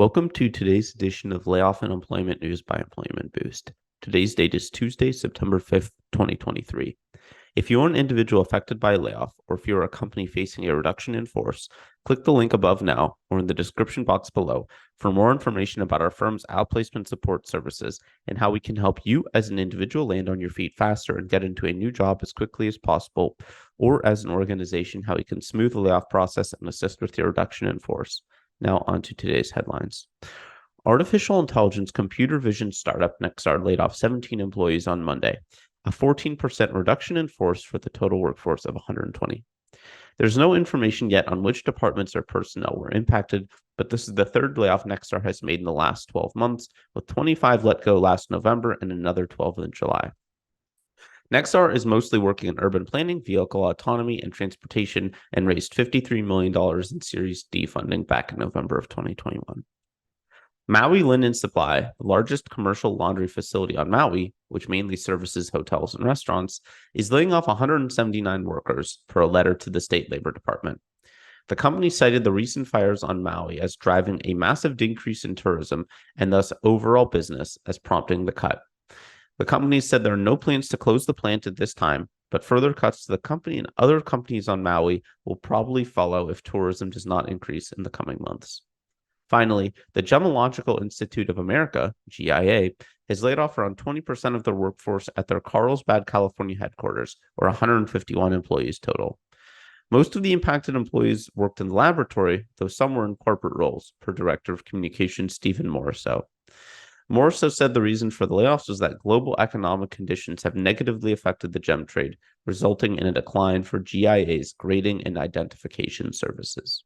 Welcome to today's edition of Layoff and Employment News by Employment Boost. Today's date is Tuesday, September 5th, 2023. If you're an individual affected by a layoff, or if you're a company facing a reduction in force, click the link above now or in the description box below for more information about our firm's outplacement support services and how we can help you as an individual land on your feet faster and get into a new job as quickly as possible, or as an organization, how we can smooth the layoff process and assist with your reduction in force. Now on to today's headlines. Artificial intelligence computer vision startup Nexar laid off 17 employees on Monday, a 14% reduction in force for the total workforce of 120. There's no information yet on which departments or personnel were impacted, but this is the third layoff Nexar has made in the last 12 months, with 25 let go last November and another 12 in July. Nexar is mostly working in urban planning, vehicle autonomy, and transportation, and raised $53 million in Series D funding back in November of 2021. Maui Linen Supply, the largest commercial laundry facility on Maui, which mainly services hotels and restaurants, is laying off 179 workers per a letter to the state labor department. The company cited the recent fires on Maui as driving a massive decrease in tourism and thus overall business as prompting the cut. The company said there are no plans to close the plant at this time, but further cuts to the company and other companies on Maui will probably follow if tourism does not increase in the coming months. Finally, the Gemological Institute of America, GIA, has laid off around 20% of their workforce at their Carlsbad, California headquarters, or 151 employees total. Most of the impacted employees worked in the laboratory, though some were in corporate roles, per Director of Communications Stephen Morrisseau. Morrisseau said the reason for the layoffs was that global economic conditions have negatively affected the gem trade, resulting in a decline for GIA's grading and identification services.